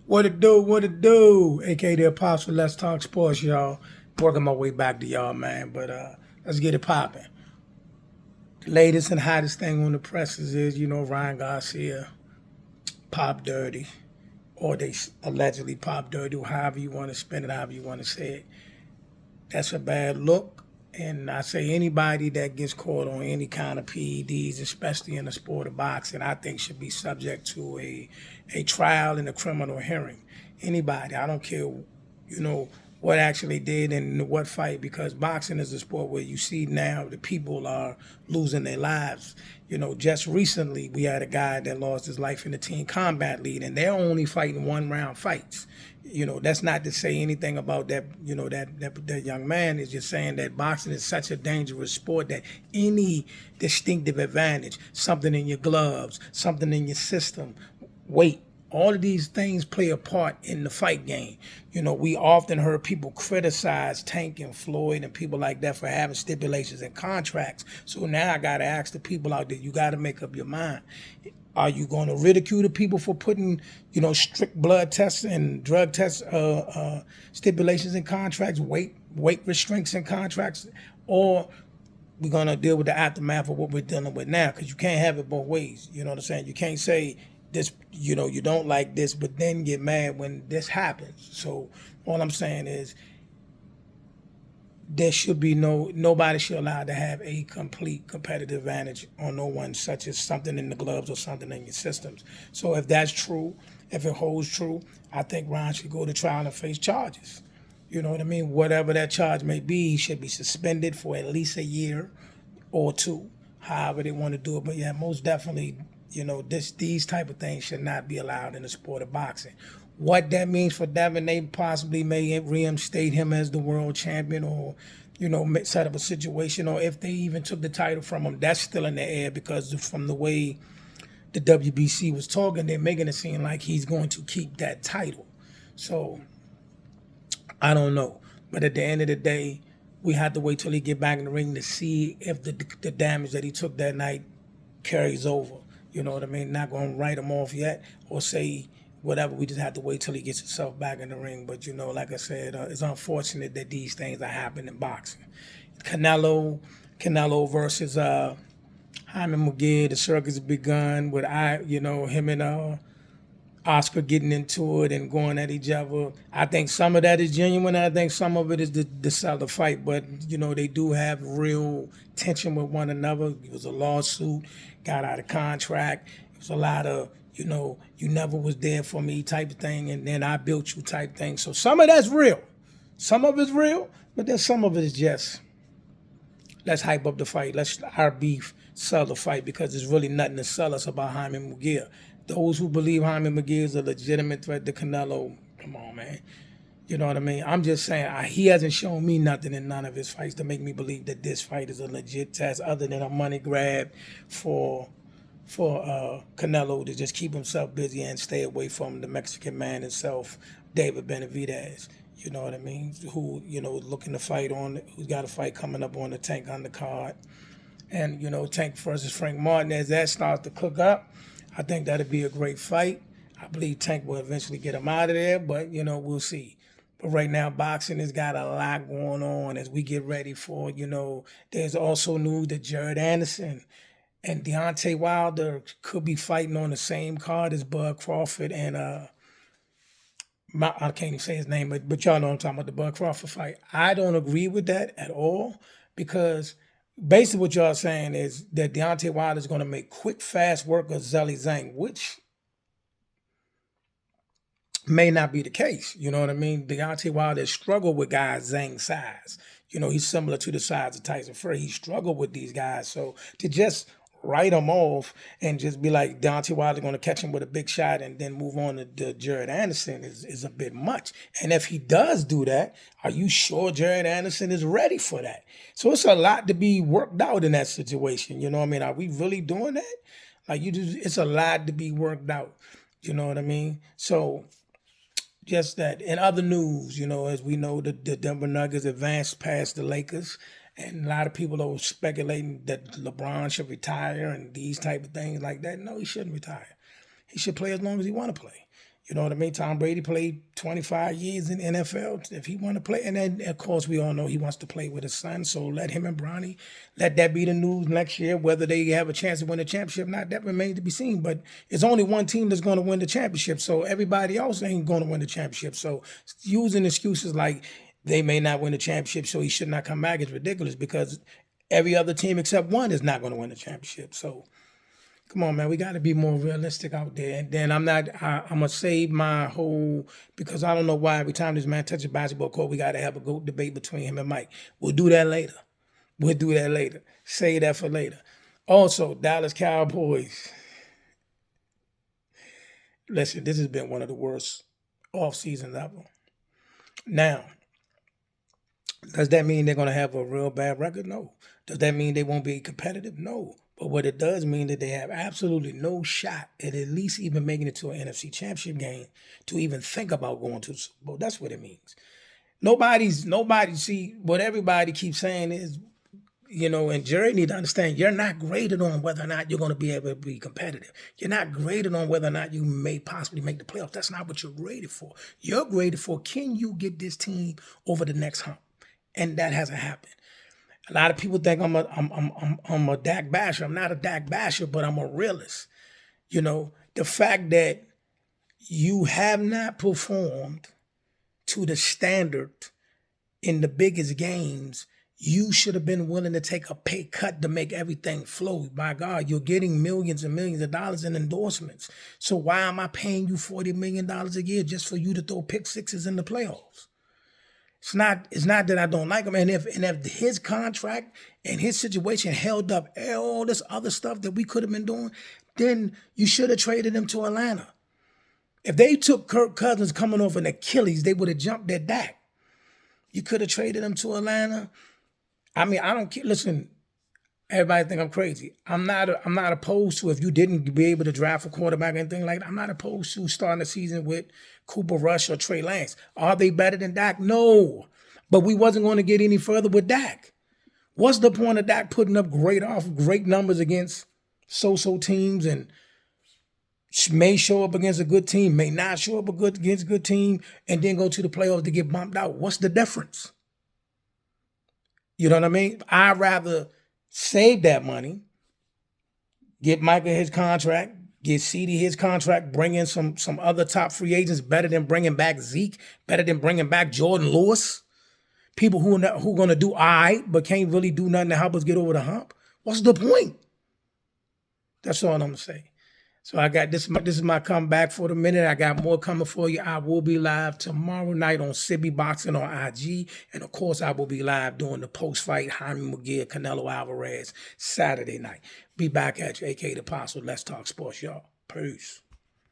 What it do, what it do? AKA the Apostle, Let's Talk Sports, y'all. Working my way back to y'all, man. But let's get it popping. The latest and hottest thing on the presses is, Ryan Garcia pop dirty. Or they allegedly pop dirty, or however you want to spin it, however you want to say it. That's a bad look. And I say anybody that gets caught on any kind of PEDs, especially in the sport of boxing, I think should be subject to a trial in a criminal hearing. Anybody, I don't care, what actually did and what fight, because boxing is a sport where you see now the people are losing their lives. Just recently we had a guy that lost his life in the Teen Combat League, and they're only fighting 1-round fights. That's not to say anything about that, that young man. Is just saying that boxing is such a dangerous sport that any distinctive advantage, something in your gloves, something in your system, weight, all of these things play a part in the fight game. We often heard people criticize Tank and Floyd and people like that for having stipulations and contracts. So now I got to ask the people out there, you got to make up your mind. Are you going to ridicule the people for putting, strict blood tests and drug tests, stipulations and contracts, weight restraints and contracts, or we're going to deal with the aftermath of what we're dealing with now? Because you can't have it both ways. You know what I'm saying? You can't say this, you don't like this, but then get mad when this happens. So all I'm saying is there should be nobody should allow to have a complete competitive advantage on no one, such as something in the gloves or something in your systems. So if that's true, if it holds true, I think Ron should go to trial and face charges. You know what I mean? Whatever that charge may be, he should be suspended for at least a year or two, however they want to do it. But yeah, most definitely, these type of things should not be allowed in the sport of boxing. What that means for Devin, they possibly may reinstate him as the world champion, or, set up a situation, or if they even took the title from him, that's still in the air, because from the way the WBC was talking, they're making it seem like he's going to keep that title. So I don't know. But at the end of the day, we have to wait till he get back in the ring to see if the damage that he took that night carries over. You know what I mean? Not going to write him off yet or say whatever. We just have to wait till he gets himself back in the ring. But, like I said, it's unfortunate that these things are happening in boxing. Canelo versus Hyman McGee, the circus has begun with, him and Oscar getting into it and going at each other. I think some of that is genuine. I think some of it is the sell the fight. But, they do have real tension with one another. It was a lawsuit, got out of contract. It was a lot of, you never was there for me type of thing, and then I built you type thing. So some of that's real. Some of it's real, but then some of it is just, let's hype up the fight. Let's our beef sell the fight, because there's really nothing to sell us about Hyman McGee. Those who believe Hyman McGee is a legitimate threat to Canelo, come on, man. You know what I mean? I'm just saying, he hasn't shown me nothing in none of his fights to make me believe that this fight is a legit test, other than a money grab for Canelo to just keep himself busy and stay away from the Mexican man himself, David Benavidez. You know what I mean? Who, looking to fight who's got a fight coming up on the Tank undercard. And, Tank versus Frank Martinez, that starts to cook up. I think that'd be a great fight. I believe Tank will eventually get him out of there, but, we'll see. But right now, boxing has got a lot going on as we get ready for, there's also news that Jared Anderson and Deontay Wilder could be fighting on the same card as Bud Crawford and I can't even say his name, but y'all know what I'm talking about, the Bud Crawford fight. I don't agree with that at all, because basically what y'all saying is that Deontay Wilder is going to make quick, fast work of Zhilei Zhang, which may not be the case. You know what I mean? Deontay Wilder struggled with guys Zhang's size. He's similar to the size of Tyson Fury. He struggled with these guys. So to just write him off and just be like Deontay Wilder going to catch him with a big shot and then move on to Jared Anderson is a bit much. And if he does do that, are you sure Jared Anderson is ready for that? So it's a lot to be worked out in that situation. You know what I mean? Are we really doing that? It's a lot to be worked out. You know what I mean? So just that. In other news, as we know, the Denver Nuggets advanced past the Lakers. And a lot of people are speculating that LeBron should retire and these type of things like that. No, he shouldn't retire. He should play as long as he want to play. You know what I mean? Tom Brady played 25 years in NFL. If he want to play, and then of course we all know he wants to play with his son. So let him and Bronny, let that be the news next year. Whether they have a chance to win the championship or not, that remains to be seen. But it's only one team that's going to win the championship. So everybody else ain't going to win the championship. So using excuses like they may not win the championship, so he should not come back is ridiculous because every other team except one is not going to win the championship. So come on, man. We got to be more realistic out there. And then I'm going to save my whole, because I don't know why every time this man touches a basketball court, we got to have a GOAT debate between him and Mike. We'll do that later. Save that for later. Also, Dallas Cowboys. Listen, this has been one of the worst off seasons ever. Now, does that mean they're going to have a real bad record? No. Does that mean they won't be competitive? No. But what it does mean that they have absolutely no shot at least even making it to an NFC championship game to even think about going to the Super Bowl. That's what it means. Nobody, see, what everybody keeps saying is, and Jerry need to understand, you're not graded on whether or not you're going to be able to be competitive. You're not graded on whether or not you may possibly make the playoffs. That's not what you're graded for. You're graded for, can you get this team over the next hump? And that hasn't happened. A lot of people think I'm a Dak basher. I'm not a Dak basher, but I'm a realist. The fact that you have not performed to the standard in the biggest games, you should have been willing to take a pay cut to make everything flow. By God, you're getting millions and millions of dollars in endorsements. So why am I paying you $40 million a year just for you to throw pick sixes in the playoffs? It's not that I don't like him. And if his contract and his situation held up all this other stuff that we could have been doing, then you should have traded him to Atlanta. If they took Kirk Cousins coming off an Achilles, they would have jumped at Dak. You could have traded him to Atlanta. I mean, I don't care. Listen, everybody think I'm crazy. I'm not opposed to, if you didn't be able to draft a quarterback or anything like that, I'm not opposed to starting the season with Cooper Rush or Trey Lance. Are they better than Dak? No. But we wasn't going to get any further with Dak. What's the point of Dak putting up great numbers against so-so teams and may show up against a good team, may not show up against a good team, and then go to the playoffs to get bumped out? What's the difference? You know what I mean? I'd rather save that money, get Micah his contract, get CD his contract, bring in some other top free agents, better than bringing back Zeke, better than bringing back Jordan Lewis. People who are going to do all right, but can't really do nothing to help us get over the hump. What's the point? That's all I'm going to say. So I got this is my comeback for the minute. I got more coming for you. I will be live tomorrow night on Sibby Boxing on IG. And of course, I will be live doing the post-fight Jaime McGill, Canelo Alvarez Saturday night. Be back at you, a.k.a. The Apostle. Let's talk sports, y'all. Peace.